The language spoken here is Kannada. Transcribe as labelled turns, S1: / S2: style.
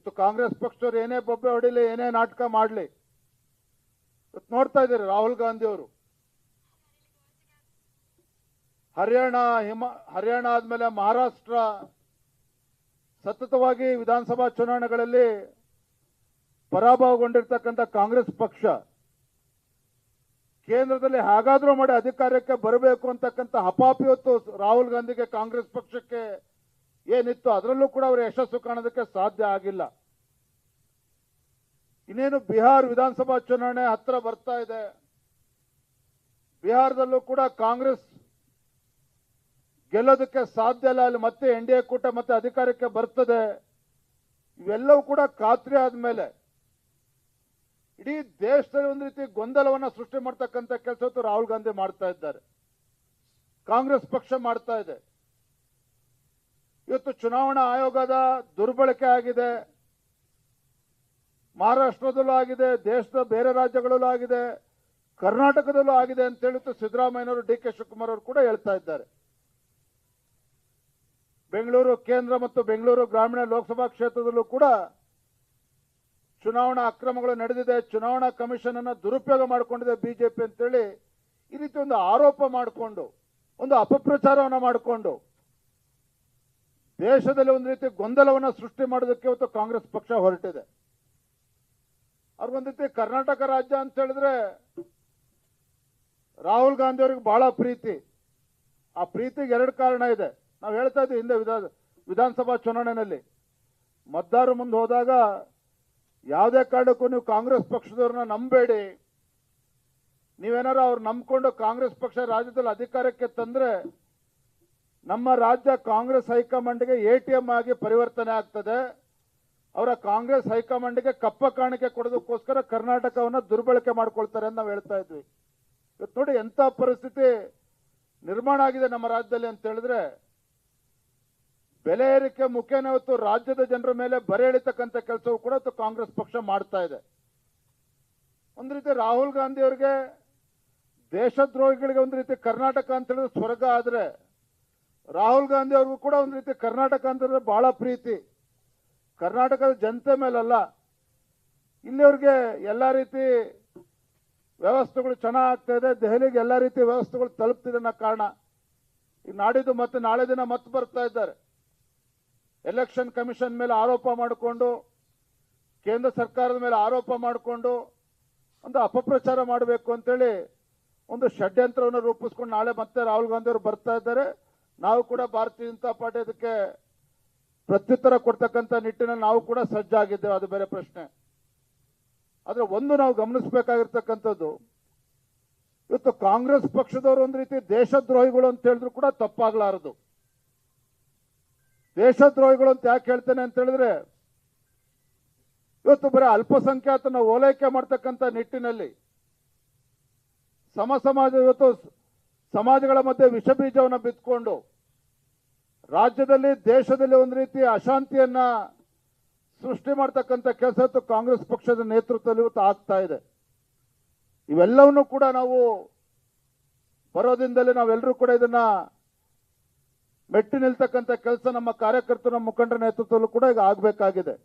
S1: ಇವತ್ತು ಕಾಂಗ್ರೆಸ್ ಪಕ್ಷದವ್ರು ಏನೇ ಬೊಬ್ಬೆ ಹೊಡಿಲಿ, ಏನೇ ನಾಟಕ ಮಾಡಲಿ, ಇವತ್ತು ನೋಡ್ತಾ ಇದ್ದೀರಿ ರಾಹುಲ್ ಗಾಂಧಿ ಅವರು ಹರಿಯಾಣ ಆದ್ಮೇಲೆ ಮಹಾರಾಷ್ಟ್ರ ಸತತವಾಗಿ ವಿಧಾನಸಭಾ ಚುನಾವಣೆಗಳಲ್ಲಿ ಪರಾಭವಗೊಂಡಿರ್ತಕ್ಕಂಥ ಕಾಂಗ್ರೆಸ್ ಪಕ್ಷ ಕೇಂದ್ರದಲ್ಲಿ ಹೇಗಾದ್ರೂ ಮಾಡಿ ಅಧಿಕಾರಕ್ಕೆ ಬರಬೇಕು ಅಂತಕ್ಕಂಥ ಹಪಾಪಿ ಇವತ್ತು ರಾಹುಲ್ ಗಾಂಧಿಗೆ ಕಾಂಗ್ರೆಸ್ ಪಕ್ಷಕ್ಕೆ ಏನಿತ್ತು ಅದರಲ್ಲೂ ಕೂಡ ಅವರು ಯಶಸ್ಸು ಕಾಣೋದಕ್ಕೆ ಸಾಧ್ಯ ಆಗಿಲ್ಲ. ಇನ್ನೇನು ಬಿಹಾರ ವಿಧಾನಸಭಾ ಚುನಾವಣೆ ಹತ್ರ ಬರ್ತಾ ಇದೆ. ಬಿಹಾರದಲ್ಲೂ ಕೂಡ ಕಾಂಗ್ರೆಸ್ ಗೆಲ್ಲೋದಕ್ಕೆ ಸಾಧ್ಯ ಇಲ್ಲ. ಅಲ್ಲಿ ಮತ್ತೆ ಎನ್ಡಿಎ ಕೂಟ ಮತ್ತೆ ಅಧಿಕಾರಕ್ಕೆ ಬರ್ತದೆ. ಇವೆಲ್ಲವೂ ಕೂಡ ಖಾತ್ರಿ ಆದ್ಮೇಲೆ ಇಡೀ ದೇಶದಲ್ಲಿ ಒಂದು ರೀತಿ ಗೊಂದಲವನ್ನ ಸೃಷ್ಟಿ ಮಾಡ್ತಕ್ಕಂಥ ಕೆಲಸ ರಾಹುಲ್ ಗಾಂಧಿ ಮಾಡ್ತಾ ಇದ್ದಾರೆ, ಕಾಂಗ್ರೆಸ್ ಪಕ್ಷ ಮಾಡ್ತಾ ಇದೆ. ಇವತ್ತು ಚುನಾವಣಾ ಆಯೋಗದ ದುರ್ಬಳಕೆ ಆಗಿದೆ, ಮಹಾರಾಷ್ಟ್ರದಲ್ಲೂ ಆಗಿದೆ, ದೇಶದ ಬೇರೆ ರಾಜ್ಯಗಳಲ್ಲೂ ಆಗಿದೆ, ಕರ್ನಾಟಕದಲ್ಲೂ ಆಗಿದೆ ಅಂತ ಹೇಳಿತ್ತು ಸಿದ್ದರಾಮಯ್ಯನವರು, ಡಿ ಕೆ ಶಿವಕುಮಾರ್ ಅವರು ಕೂಡ ಹೇಳ್ತಾ ಇದ್ದಾರೆ. ಬೆಂಗಳೂರು ಕೇಂದ್ರ ಮತ್ತು ಬೆಂಗಳೂರು ಗ್ರಾಮೀಣ ಲೋಕಸಭಾ ಕ್ಷೇತ್ರದಲ್ಲೂ ಕೂಡ ಚುನಾವಣಾ ಅಕ್ರಮಗಳು ನಡೆದಿದೆ, ಚುನಾವಣಾ ಕಮಿಷನ್ ಅನ್ನು ದುರುಪಯೋಗ ಮಾಡಿಕೊಂಡಿದೆ ಬಿಜೆಪಿ ಅಂತೇಳಿ ಈ ರೀತಿ ಒಂದು ಆರೋಪ ಮಾಡಿಕೊಂಡು, ಒಂದು ಅಪಪ್ರಚಾರವನ್ನು ಮಾಡಿಕೊಂಡು ದೇಶದಲ್ಲಿ ಒಂದು ರೀತಿ ಗೊಂದಲವನ್ನು ಸೃಷ್ಟಿ ಮಾಡೋದಕ್ಕೆ ಇವತ್ತು ಕಾಂಗ್ರೆಸ್ ಪಕ್ಷ ಹೊರಟಿದೆ. ಅವ್ರಿಗೊಂದು ರೀತಿ ಕರ್ನಾಟಕ ರಾಜ್ಯ ಅಂತ ಹೇಳಿದ್ರೆ ರಾಹುಲ್ ಗಾಂಧಿ ಅವರಿಗೆ ಬಹಳ ಪ್ರೀತಿ. ಆ ಪ್ರೀತಿಗೆ ಎರಡು ಕಾರಣ ಇದೆ. ನಾವು ಹೇಳ್ತಾ ಇದ್ವಿ ಹಿಂದೆ ವಿಧಾನಸಭಾ ಚುನಾವಣೆಯಲ್ಲಿ ಮತದಾರರ ಮುಂದೆ ಹೋದಾಗ ಯಾವುದೇ ಕಾರಣಕ್ಕೂ ನೀವು ಕಾಂಗ್ರೆಸ್ ಪಕ್ಷದವ್ರನ್ನ ನಂಬೇಡಿ, ನೀವೇನಾರು ಅವ್ರು ನಂಬ್ಕೊಂಡು ಕಾಂಗ್ರೆಸ್ ಪಕ್ಷ ರಾಜ್ಯದಲ್ಲಿ ಅಧಿಕಾರಕ್ಕೆ ತಂದ್ರೆ ನಮ್ಮ ರಾಜ್ಯ ಕಾಂಗ್ರೆಸ್ ಹೈಕಮಾಂಡ್ಗೆ ಎಟಿಎಂ ಆಗಿ ಪರಿವರ್ತನೆ ಆಗ್ತದೆ, ಅವರ ಕಾಂಗ್ರೆಸ್ ಹೈಕಮಾಂಡ್ಗೆ ಕಪ್ಪ ಕಾಣಿಕೆ ಕೊಡೋದಕ್ಕೋಸ್ಕರ ಕರ್ನಾಟಕವನ್ನು ದುರ್ಬಳಕೆ ಮಾಡ್ಕೊಳ್ತಾರೆ ಅಂತ ನಾವು ಹೇಳ್ತಾ ಇದ್ವಿ. ಇವತ್ತು ನೋಡಿ ಎಂತ ಪರಿಸ್ಥಿತಿ ನಿರ್ಮಾಣ ಆಗಿದೆ ನಮ್ಮ ರಾಜ್ಯದಲ್ಲಿ ಅಂತ ಹೇಳಿದ್ರೆ, ಬೆಲೆ ಏರಿಕೆ ಮುಖೇನ ಇವತ್ತು ರಾಜ್ಯದ ಜನರ ಮೇಲೆ ಬರೆ ಎಳಿತಕ್ಕಂಥ ಕೆಲಸವೂ ಕೂಡ ಇವತ್ತು ಕಾಂಗ್ರೆಸ್ ಪಕ್ಷ ಮಾಡ್ತಾ ಇದೆ. ಒಂದು ರೀತಿ ರಾಹುಲ್ ಗಾಂಧಿ ಅವರಿಗೆ ದೇಶದ್ರೋಹಿಗಳಿಗೆ ಒಂದು ರೀತಿ ಕರ್ನಾಟಕ ಅಂತ ಹೇಳಿದ್ರೆ ಸ್ವರ್ಗ ಆದ್ರೆ, ರಾಹುಲ್ ಗಾಂಧಿ ಅವ್ರಿಗೂ ಕೂಡ ಒಂದು ರೀತಿ ಕರ್ನಾಟಕ ಅಂತ ಹೇಳಿದ್ರೆ ಬಹಳ ಪ್ರೀತಿ. ಕರ್ನಾಟಕದ ಜನತೆ ಮೇಲಲ್ಲ, ಇಲ್ಲಿವ್ರಿಗೆ ಎಲ್ಲ ರೀತಿ ವ್ಯವಸ್ಥೆಗಳು ಚೆನ್ನಾಗ್ತಾ ಇದೆ, ದೆಹಲಿಗೆ ಎಲ್ಲ ರೀತಿ ವ್ಯವಸ್ಥೆಗಳು ತಲುಪ್ತಿದೆ ಅನ್ನೋ ಕಾರಣ ಈಗ ನಾಡಿದ್ದು ಮತ್ತೆ ನಾಳೆ ದಿನ ಮತ್ತೆ ಬರ್ತಾ ಇದ್ದಾರೆ. ಎಲೆಕ್ಷನ್ ಕಮಿಷನ್ ಮೇಲೆ ಆರೋಪ ಮಾಡಿಕೊಂಡು, ಕೇಂದ್ರ ಸರ್ಕಾರದ ಮೇಲೆ ಆರೋಪ ಮಾಡಿಕೊಂಡು ಒಂದು ಅಪಪ್ರಚಾರ ಮಾಡಬೇಕು ಅಂತೇಳಿ ಒಂದು ಷಡ್ಯಂತ್ರವನ್ನು ರೂಪಿಸ್ಕೊಂಡು ನಾಳೆ ಮತ್ತೆ ರಾಹುಲ್ ಗಾಂಧಿ ಅವರು ಬರ್ತಾ ಇದ್ದಾರೆ. ನಾವು ಕೂಡ ಭಾರತೀಯ ಜನತಾ ಪಾರ್ಟಿ ಅದಕ್ಕೆ ಪ್ರತ್ಯುತ್ತರ ಕೊಡ್ತಕ್ಕಂಥ ನಿಟ್ಟಿನಲ್ಲಿ ನಾವು ಕೂಡ ಸಜ್ಜಾಗಿದ್ದೇವೆ, ಅದು ಬೇರೆ ಪ್ರಶ್ನೆ. ಆದ್ರೆ ಒಂದು ನಾವು ಗಮನಿಸಬೇಕಾಗಿರ್ತಕ್ಕಂಥದ್ದು, ಇವತ್ತು ಕಾಂಗ್ರೆಸ್ ಪಕ್ಷದವರು ಒಂದು ರೀತಿ ದೇಶದ್ರೋಹಿಗಳು ಅಂತ ಹೇಳಿದ್ರು ಕೂಡ ತಪ್ಪಾಗಲಾರದು. ದೇಶದ್ರೋಹಿಗಳು ಅಂತ ಯಾಕೆ ಹೇಳ್ತೇನೆ ಅಂತ ಹೇಳಿದ್ರೆ, ಇವತ್ತು ಬರೀ ಅಲ್ಪಸಂಖ್ಯಾತನ ಓಲೈಕೆ ಮಾಡ್ತಕ್ಕಂಥ ನಿಟ್ಟಿನಲ್ಲಿ ಇವತ್ತು ಸಮಾಜಗಳ ಮಧ್ಯೆ ವಿಷ ಬೀಜವನ್ನು ಬಿತ್ಕೊಂಡು ರಾಜ್ಯದಲ್ಲಿ ದೇಶದಲ್ಲಿ ಒಂದು ರೀತಿ ಅಶಾಂತಿಯನ್ನ ಸೃಷ್ಟಿ ಮಾಡ್ತಕ್ಕಂಥ ಕೆಲಸ ಇವತ್ತು ಕಾಂಗ್ರೆಸ್ ಪಕ್ಷದ ನೇತೃತ್ವದಲ್ಲಿ ಇವತ್ತು ಆಗ್ತಾ ಇದೆ. ಇವೆಲ್ಲವನ್ನೂ ಕೂಡ ನಾವು ಬರೋದಿಂದಲೇ ನಾವೆಲ್ಲರೂ ಕೂಡ ಇದನ್ನ ಮೆಟ್ಟಿ ನಿಲ್ತಕ್ಕಂಥ ಕೆಲಸ ನಮ್ಮ ಕಾರ್ಯಕರ್ತರು, ನಮ್ಮ ಮುಖಂಡರ ನೇತೃತ್ವದಲ್ಲೂ ಕೂಡ ಈಗ ಆಗಬೇಕಾಗಿದೆ.